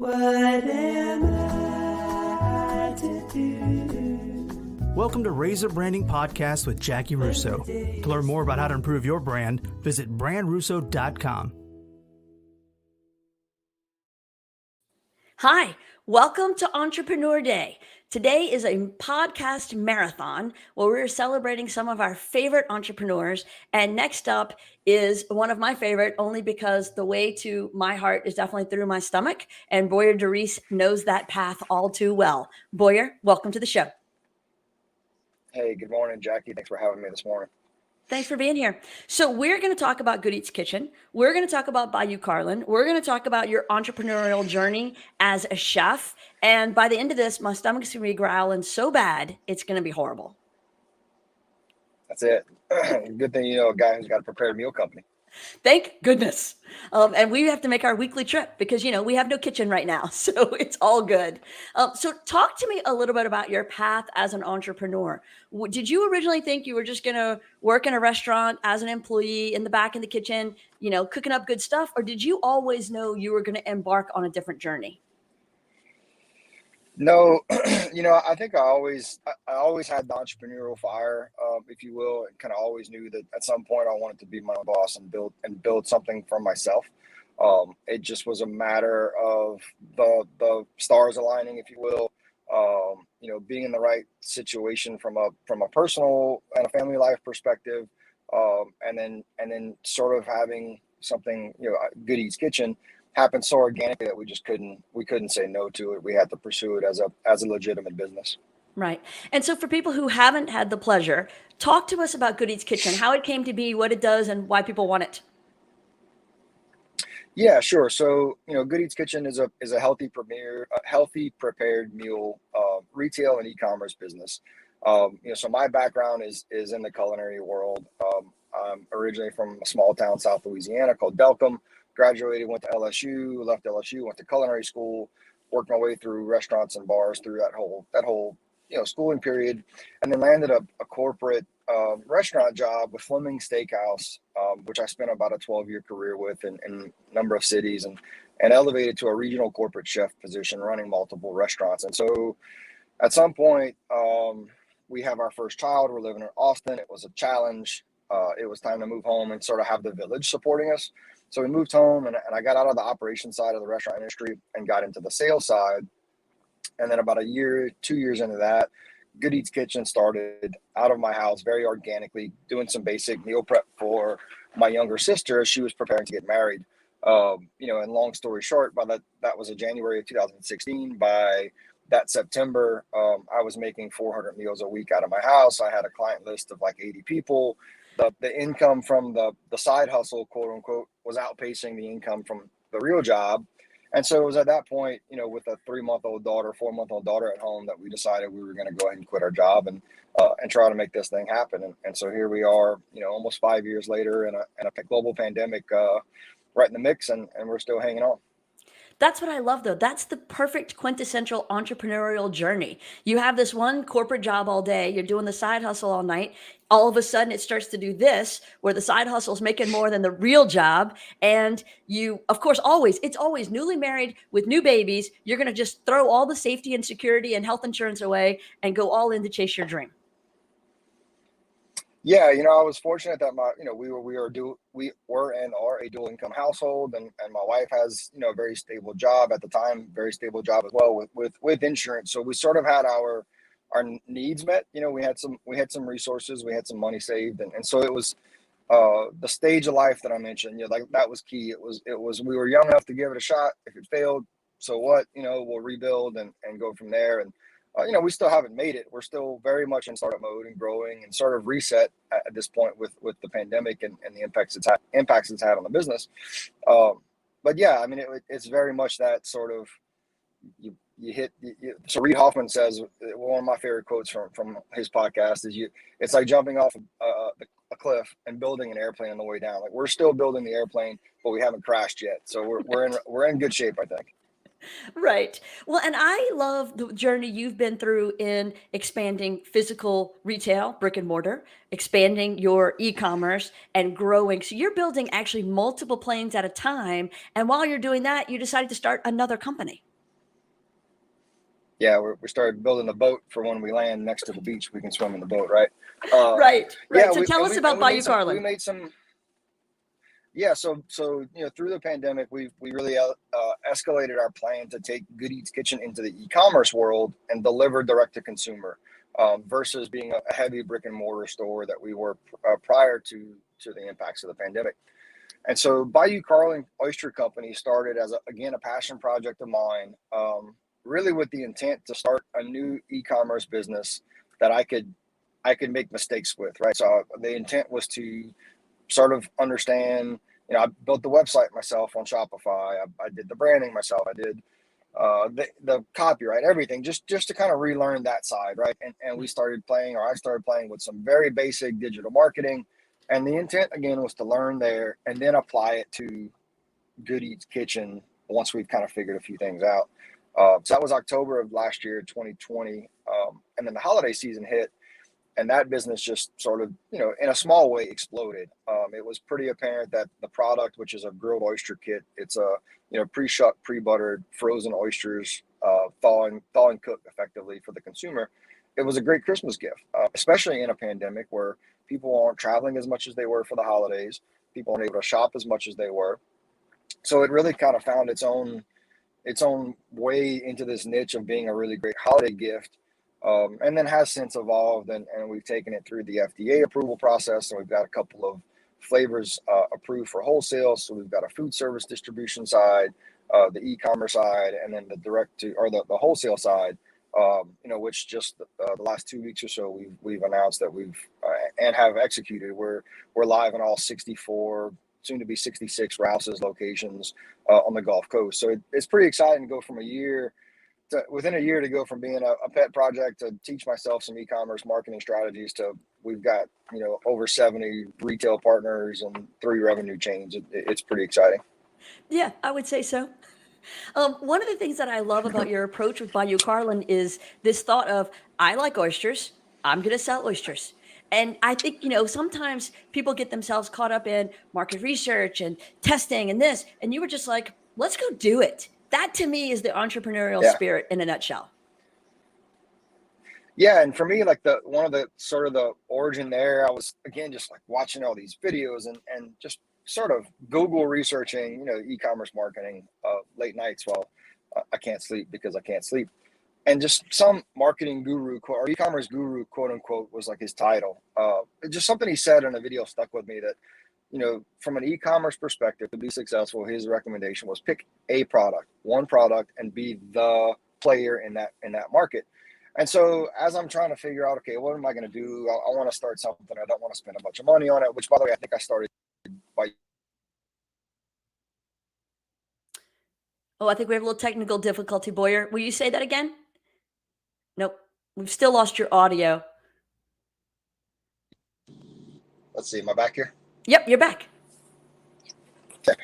What am I to do? Welcome to RazorBranding Podcast with Jackie Russo. To learn more about how to improve your brand, visit brandrusso.com. Hi, welcome to Entrepreneur Day. Today is a podcast marathon where we're celebrating some of our favorite entrepreneurs. And next up is one of my favorite, only because the way to my heart is definitely through my stomach. And Boyer Derise knows that path all too well. Boyer, welcome to the show. Hey, good morning, Jackie. Thanks for having me this morning. Thanks for being here. So we're going to talk about Good Eats Kitchen. We're going to talk about Bayou Carlin. We're going to talk about your entrepreneurial journey as a chef. And by the end of this, my stomach's going to be growling so bad, it's going to be horrible. That's it. Good thing you know a guy who's got a prepared meal company. Thank goodness. And we have to make our weekly trip because, we have no kitchen right now. So it's all good. So talk to me a little bit about your path as an entrepreneur. Did you originally think you were just going to work in a restaurant as an employee in the back in the kitchen, cooking up good stuff? Or did you always know you were going to embark on a different journey? No, I think I always had the entrepreneurial fire, if you will, and kind of always knew that at some point I wanted to be my own boss and build something for myself. It just was a matter of the stars aligning, if you will. Being in the right situation from a personal and a family life perspective, and then sort of having something, Good Eats Kitchen happened so organically that we couldn't say no to it. We had to pursue it as a legitimate business. Right. And so for people who haven't had the pleasure, talk to us about Good Eats Kitchen, how it came to be, what it does, and why people want it. Yeah, sure. So, Good Eats Kitchen is a healthy prepared meal retail and e-commerce business. So my background is in the culinary world. I'm originally from a small town, South Louisiana, called Delcom. Graduated, went to LSU, left LSU, went to culinary school, worked my way through restaurants and bars through that whole schooling period, and then landed a corporate restaurant job with Fleming Steakhouse, which I spent about a 12-year career with in a number of cities, and elevated to a regional corporate chef position running multiple restaurants. And so at some point, we have our first child. We're living in Austin. It was a challenge. It was time to move home and sort of have the village supporting us. So we moved home, and I got out of the operations side of the restaurant industry and got into the sales side. And then about 2 years into that, Good Eats Kitchen started out of my house very organically, doing some basic meal prep for my younger sister as she was preparing to get married. And long story short, that was in January of 2016. By that September, I was making 400 meals a week out of my house. I had a client list of like 80 people. The income from the side hustle, quote unquote, was outpacing the income from the real job. And so it was at that point, with a 4-month-old daughter at home, that we decided we were going to go ahead and quit our job and try to make this thing happen. And so here we are, almost 5 years later, in a global pandemic right in the mix, and we're still hanging on. That's what I love, though. That's the perfect quintessential entrepreneurial journey. You have this one corporate job all day. You're doing the side hustle all night. All of a sudden, it starts to do this, where the side hustle is making more than the real job. And you, of course, it's always newly married with new babies. You're going to just throw all the safety and security and health insurance away and go all in to chase your dream. Yeah, I was fortunate that we were and are a dual income household, and my wife has a very stable job at the time, very stable job as well with insurance. So we sort of had our needs met. We had some resources, we had some money saved, and so it was the stage of life that I mentioned. Like that was key. It was we were young enough to give it a shot. If it failed, so what? We'll rebuild and go from there. And we still haven't made it. We're still very much in startup mode and growing and sort of reset at this point with the pandemic and the impacts it's had on the business. But yeah, it's very much that sort of you hit. So Reid Hoffman says, one of my favorite quotes from his podcast is, it's like jumping off a cliff and building an airplane on the way down. Like, we're still building the airplane, but we haven't crashed yet. So we're in good shape, I think. Right. Well, and I love the journey you've been through in expanding physical retail, brick and mortar, expanding your e-commerce and growing. So you're building actually multiple planes at a time. And while you're doing that, you decided to start another company. Yeah, we started building the boat for when we land next to the beach. We can swim in the boat, right? Right, Yeah, right. So tell us about we Bayou made some Carlin. yeah. So through the pandemic, we really escalated our plan to take Good Eats Kitchen into the e-commerce world and deliver direct to consumer, versus being a heavy brick and mortar store that we were prior to the impacts of the pandemic. And so Bayou Carlin Oyster Company started as again a passion project of mine, really with the intent to start a new e-commerce business that I could make mistakes with, right? So the intent was to sort of understand. I built the website myself on Shopify. I did the branding myself. I did the copyright, everything, just to kind of relearn that side, right? And we started playing, or I started playing with some very basic digital marketing. And the intent again was to learn there and then apply it to Good Eats Kitchen once we've kind of figured a few things out. So that was October of last year, 2020. And then the holiday season hit, and that business just sort of, in a small way exploded. It was pretty apparent that the product, which is a grilled oyster kit, it's a, pre-shucked, pre-buttered, frozen oysters, thawing cooked effectively for the consumer. It was a great Christmas gift, especially in a pandemic where people aren't traveling as much as they were for the holidays. People aren't able to shop as much as they were. So it really kind of found its own way into this niche of being a really great holiday gift, and then has since evolved, and we've taken it through the FDA approval process, and we've got a couple of flavors approved for wholesale. So we've got a food service distribution side, the e-commerce side, and then the direct to, or the wholesale side, which just the last 2 weeks or so we've announced that we've and have executed. We're live in all 64, soon to be 66 Rouse's locations on the Gulf Coast. So it's pretty exciting to go from within a year to go from being a pet project to teach myself some e-commerce marketing strategies to we've got, over 70 retail partners and 3 revenue chains. It's pretty exciting. Yeah, I would say so. One of the things that I love about your approach with Bayou Carlin is this thought of, I like oysters, I'm going to sell oysters. And I think, sometimes people get themselves caught up in market research and testing and this, and you were just like, let's go do it. That to me is the entrepreneurial Yeah. spirit in a nutshell. Yeah, and for me, like one of the sort of the origin there, I was again just like watching all these videos and just sort of Google researching, e-commerce marketing late nights while I can't sleep because I can't sleep. And just some marketing guru or e-commerce guru, quote unquote, was like his title. Just something he said in a video stuck with me that, from an e-commerce perspective, to be successful, his recommendation was pick one product, and be the player in that market. And so as I'm trying to figure out, okay, what am I going to do? I want to start something. I don't want to spend a bunch of money on it, which, by the way, I think I started by. Oh, I think we have a little technical difficulty, Boyer. Will you say that again? Nope. We've still lost your audio. Let's see, am I back here? Yep, you're back. Okay.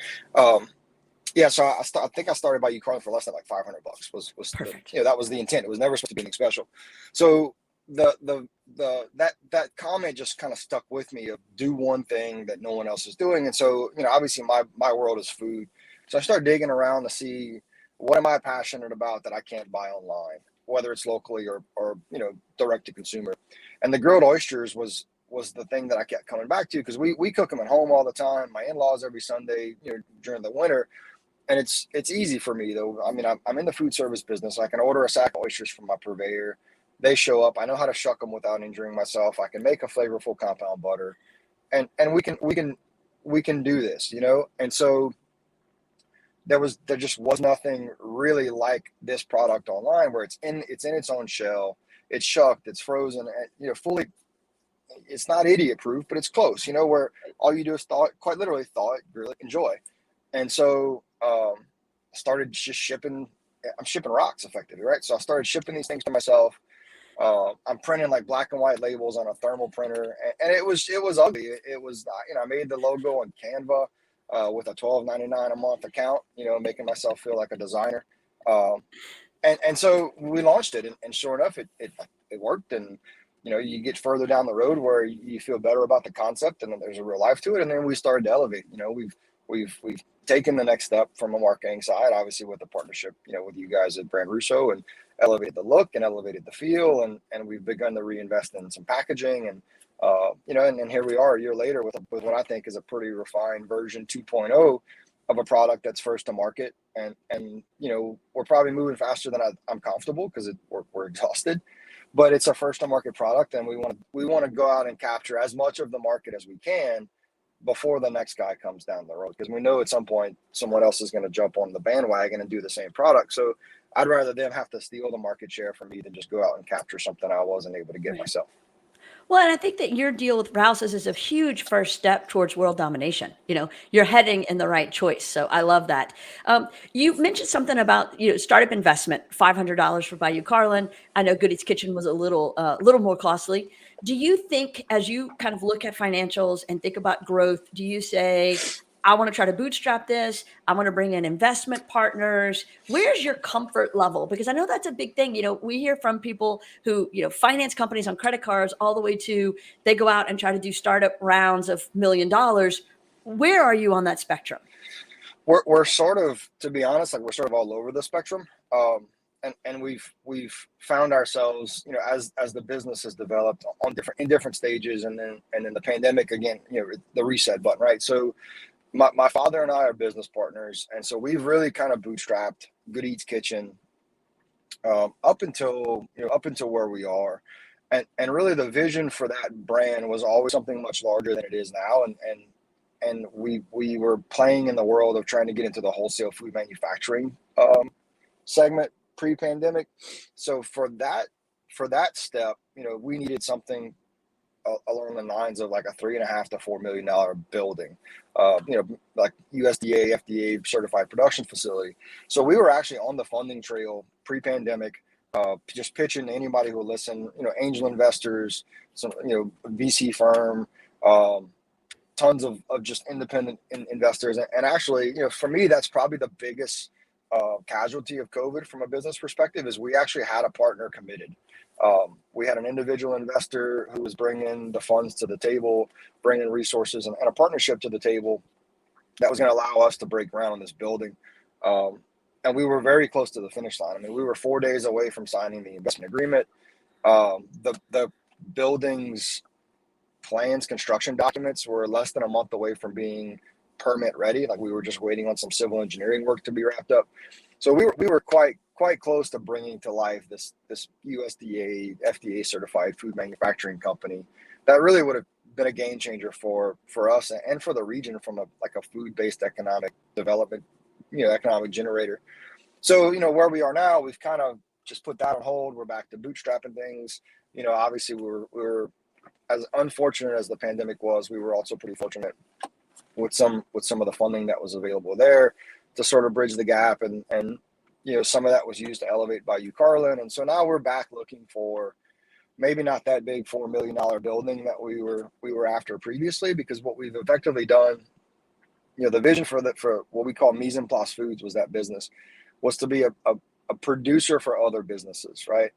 Yeah, so I think I started Bayou Carlin for less than like $500. Was Perfect. That was the intent. It was never supposed to be anything special. So that comment just kind of stuck with me of do one thing that no one else is doing. And so, obviously my world is food. So I started digging around to see what am I passionate about that I can't buy online, whether it's locally or direct to consumer. And the grilled oysters was the thing that I kept coming back to, because we cook them at home all the time. My in-laws every Sunday, during the winter. And it's easy for me though. I mean, I'm in the food service business. I can order a sack of oysters from my purveyor. They show up. I know how to shuck them without injuring myself. I can make a flavorful compound butter, and we can do this, And so there just was nothing really like this product online, where it's in its own shell. It's shucked. It's frozen. And, fully. It's not idiot proof, but it's close. Where all you do is quite literally thaw it, grill it, enjoy. And so started just shipping. I'm shipping rocks effectively, right? So I started shipping these things to myself. I'm printing like black and white labels on a thermal printer, and it was ugly. It was I made the logo on Canva with a $12.99 a month account, making myself feel like a designer. And so we launched it, and sure enough, it worked. And you get further down the road where you feel better about the concept, and then there's a real life to it. And then we started to elevate. We've taken the next step from a marketing side, obviously with the partnership, with you guys at Brand Russo, and elevated the look and elevated the feel. And we've begun to reinvest in some packaging and, and here we are a year later with what I think is a pretty refined version 2.0 of a product that's first to market. And we're probably moving faster than I'm comfortable because we're exhausted, but it's a first to market product. And we want to go out and capture as much of the market as we can before the next guy comes down the road, because we know at some point someone else is going to jump on the bandwagon and do the same product. So I'd rather them have to steal the market share from me than just go out and capture something I wasn't able to get myself. Well, and I think that your deal with Rouse's is a huge first step towards world domination. You're heading in the right choice. So I love that. You mentioned something about, startup investment, $500 for Bayou Carlin. I know Good Eats Kitchen was a little more costly. Do you think, as you kind of look at financials and think about growth, do you say, I want to try to bootstrap this, I want to bring in investment partners? Where's your comfort level? Because I know that's a big thing. We hear from people who, finance companies on credit cards all the way to they go out and try to do startup rounds of $1 million. Where are you on that spectrum? We're sort of, to be honest, we're sort of all over the spectrum. And we've found ourselves, as the business has developed in different stages, and then the pandemic again, the reset button, right? So my father and I are business partners, and so we've really kind of bootstrapped Good Eats Kitchen up until where we are, and really the vision for that brand was always something much larger than it is now, and we were playing in the world of trying to get into the wholesale food manufacturing segment pre-pandemic. So for that step, we needed something along the lines of like a $3.5 to $4 million building, like USDA, FDA certified production facility. So we were actually on the funding trail pre-pandemic, just pitching to anybody who will listen, angel investors, some, VC firm, tons of just independent investors. And actually, for me, that's probably the biggest casualty of COVID from a business perspective, is we actually had a partner committed. We had an individual investor who was bringing the funds to the table, bringing resources and a partnership to the table that was going to allow us to break ground on this building. And we were very close to the finish line. I mean, we were 4 days away from signing the investment agreement. The building's plans, construction documents were less than a month away from being permit ready. Like, we were just waiting on some civil engineering work to be wrapped up. So we were quite close to bringing to life this USDA, FDA certified food manufacturing company that really would have been a game changer for us and for the region from a food-based economic development, economic generator. So, where we are now, we've kind of just put that on hold. We're back to bootstrapping things. Obviously we were as unfortunate as the pandemic was, we were also pretty fortunate with some of the funding that was available there to sort of bridge the gap. And some of that was used to elevate Bayou Carlin. And so now we're back looking for maybe not that big $4 million building that we were after previously, because what we've effectively done, the vision for what we call Mise en Place Foods was that business was to be a producer for other businesses, right?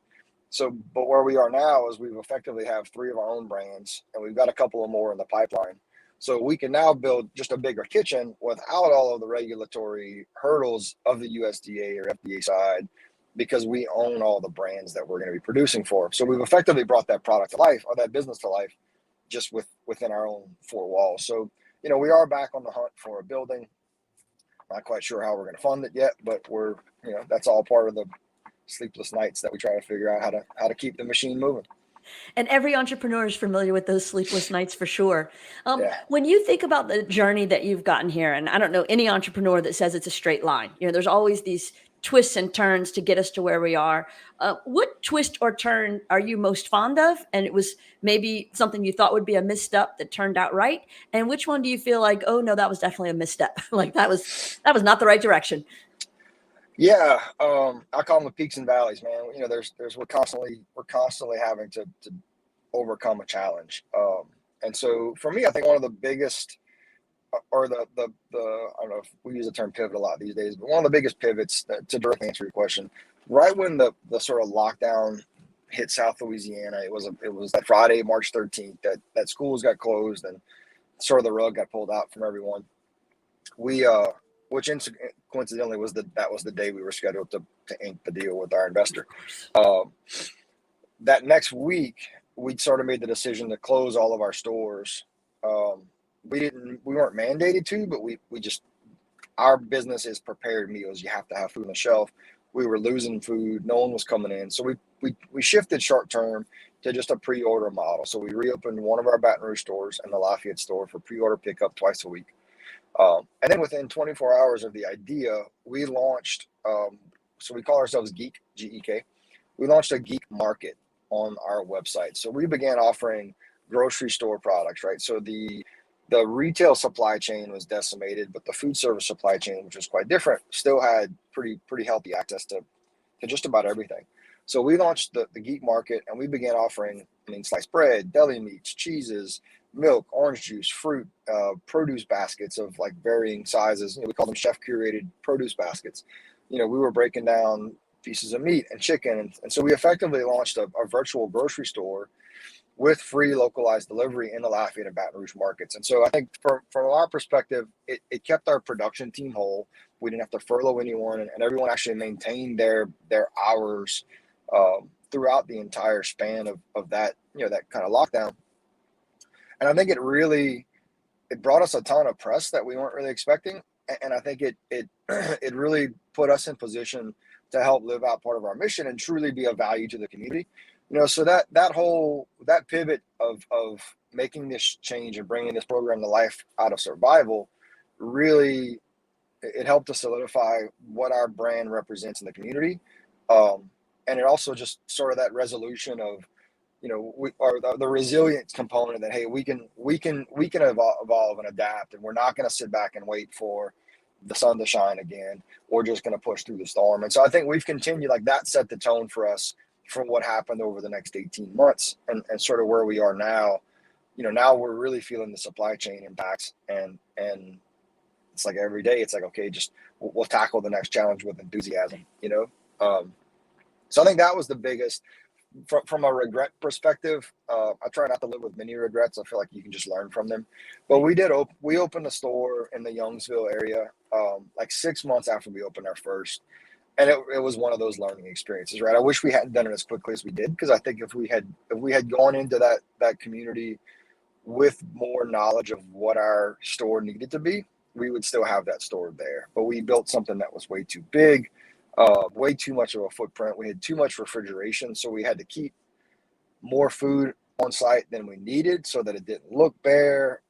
So, but where we are now is we've effectively have 3 of our own brands, and we've got a couple of more in the pipeline. So we can now build just a bigger kitchen without all of the regulatory hurdles of the USDA or FDA side, because we own all the brands that we're going to be producing for. So we've effectively brought that product to life, or that business to life, just within our own 4 walls. So, we are back on the hunt for a building. Not quite sure how we're going to fund it yet, but we're, that's all part of the sleepless nights that we try to figure out how to keep the machine moving. And every entrepreneur is familiar with those sleepless nights for sure. Yeah. When you think about the journey that you've gotten here, and I don't know any entrepreneur that says it's a straight line, there's always these twists and turns to get us to where we are. What twist or turn are you most fond of? And it was maybe something you thought would be a misstep that turned out right. And which one do you feel like, oh no, that was definitely a misstep. Like that was not the right direction. Yeah. I call them the peaks and valleys, man. We're constantly having to overcome a challenge. And so for me, I think one of the biggest, or the I don't know if we use the term pivot a lot these days, but one of the biggest pivots, to directly answer your question, right when the sort of lockdown hit South Louisiana, it was that Friday, March 13th, that schools got closed and sort of the rug got pulled out from everyone. We which coincidentally that was the day we were scheduled to ink the deal with our investor. Of course. That next week, we sort of made the decision to close all of our stores. We weren't mandated to, but we just, our business is prepared meals. You have to have food on the shelf. We were losing food. No one was coming in. So we shifted short term to just a pre-order model. So we reopened one of our Baton Rouge stores and the Lafayette store for pre-order pickup twice a week. And then within 24 hours of the idea, we launched, so we call ourselves Geek, G-E-K. We launched a Geek Market on our website. So we began offering grocery store products, right? So the retail supply chain was decimated, but the food service supply chain, which was quite different, still had pretty healthy access to just about everything. So we launched the Geek Market, and we began offering, sliced bread, deli meats, cheeses, milk, orange juice, fruit, produce baskets of like varying sizes. We call them chef curated produce baskets. We were breaking down pieces of meat and chicken. And so we effectively launched a virtual grocery store with free localized delivery in the Lafayette and Baton Rouge markets. And so I think from our perspective, it kept our production team whole. We didn't have to furlough anyone, and everyone actually maintained their hours throughout the entire span of that, that kind of lockdown. And I think it brought us a ton of press that we weren't really expecting. And I think it really put us in position to help live out part of our mission and truly be of value to the community. So that pivot of making this change and bringing this program to life out of survival, really, it helped us solidify what our brand represents in the community. And it also just sort of that resolution of, the resilience component that, hey, we can evolve and adapt, and we're not going to sit back and wait for the sun to shine again. We're just going to push through the storm. And so I think we've continued, like, that set the tone for us from what happened over the next 18 months and sort of where we are now. Now we're really feeling the supply chain impacts, and it's like every day it's like, okay, just we'll tackle the next challenge with enthusiasm. So I think that was the biggest. From a regret perspective, I try not to live with many regrets. I feel like you can just learn from them. But we opened a store in the Youngsville area like 6 months after we opened our first. And it was one of those learning experiences, right? I wish we hadn't done it as quickly as we did, because I think if we had gone into that community with more knowledge of what our store needed to be, we would still have that store there. But we built something that was way too big. Way too much of a footprint. We had too much refrigeration, so we had to keep more food on site than we needed so that it didn't look bare,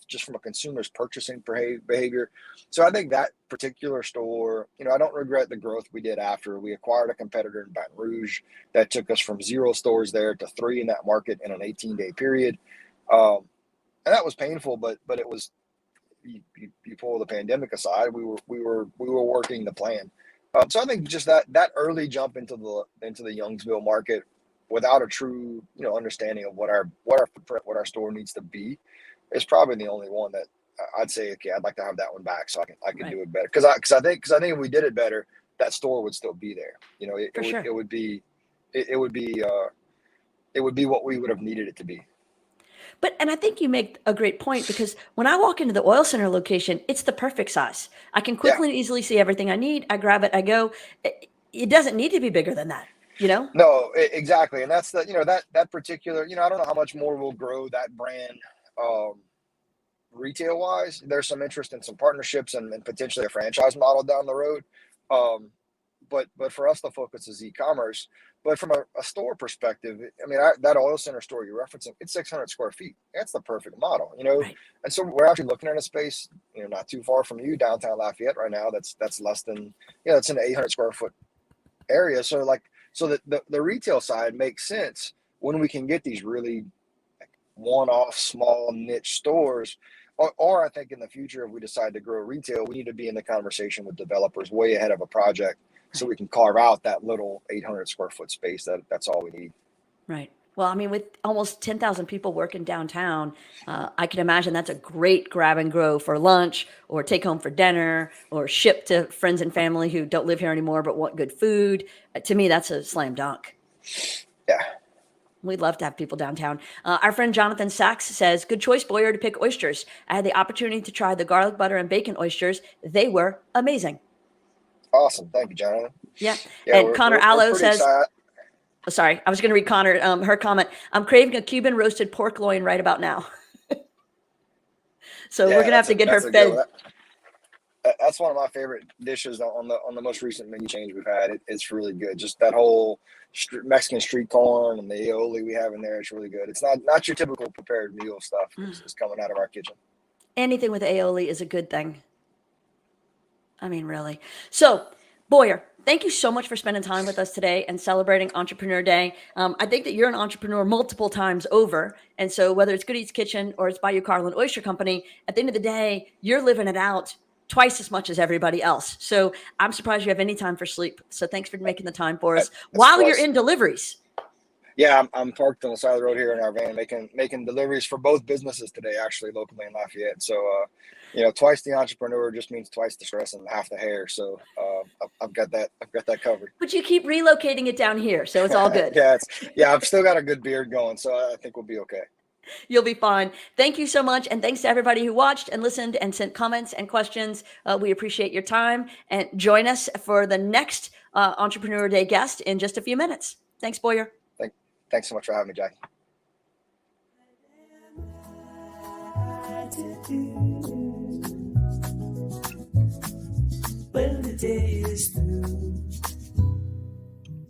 just from a consumer's purchasing behavior. So I think that particular store, I don't regret the growth we did after. We acquired a competitor in Baton Rouge that took us from 0 stores there to 3 in that market in an 18-day period. And that was painful, but it was, you pull the pandemic aside, we were working the plan. So I think just that early jump into the Youngsville market without a true understanding of what our footprint, what our store needs to be, is probably the only one that I'd say, okay, I'd like to have that one back so I can do it better. Because I think if we did it better, that store would still be there. It would be what we would have needed it to be. And I think you make a great point, because when I walk into the oil center location, it's the perfect size. I can quickly and easily see everything I need. I grab it, I go. It doesn't need to be bigger than that, No, exactly. And that's that particular, I don't know how much more we'll grow that brand retail wise. There's some interest in some partnerships and potentially a franchise model down the road. But for us, the focus is e-commerce. But from a store perspective, that oil center store you're referencing, it's 600 square feet. That's the perfect model, Right. And so we're actually looking at a space, not too far from you, downtown Lafayette right now. That's less than, it's an 800 square foot area. So the retail side makes sense when we can get these really one-off small niche stores. Or I think in the future, if we decide to grow retail, we need to be in the conversation with developers way ahead of a project, so we can carve out that little 800 square foot space. That's all we need. Right. Well, with almost 10,000 people working downtown, I can imagine that's a great grab and go for lunch, or take home for dinner, or ship to friends and family who don't live here anymore but want good food. To me, that's a slam dunk. Yeah. We'd love to have people downtown. Our friend Jonathan Sachs says, good choice, Boyer, to pick oysters. I had the opportunity to try the garlic butter and bacon oysters. They were amazing. Awesome. Thank you, Jonathan. Yeah. Yeah, And Connor Allo pretty says, excited. oh, sorry, I was going to read Connor, her comment. I'm craving a Cuban roasted pork loin right about now. So we're going to have to get her fed. That's one of my favorite dishes on the most recent menu change we've had. It's really good. Just that whole Mexican street corn and the aioli we have in there. It's really good. It's not your typical prepared meal stuff. It's coming out of our kitchen. Anything with aioli is a good thing. I mean, really. So, Boyer, thank you so much for spending time with us today and celebrating Entrepreneur Day. I think that you're an entrepreneur multiple times over. And so whether it's Good Eats Kitchen or it's Bayou Carlin Oyster Company, at the end of the day, you're living it out twice as much as everybody else. So I'm surprised you have any time for sleep. So thanks for making the time for us while you're in deliveries. Yeah, I'm parked on the side of the road here in our van making deliveries for both businesses today, actually locally in Lafayette. So, twice the entrepreneur just means twice the stress and half the hair. So I've got that covered. But you keep relocating it down here, so it's all good. I've still got a good beard going, so I think we'll be okay. You'll be fine. Thank you so much. And thanks to everybody who watched and listened and sent comments and questions. We appreciate your time, and join us for the next Entrepreneur Day guest in just a few minutes. Thanks, Boyer. Thanks so much for having me, Jackie.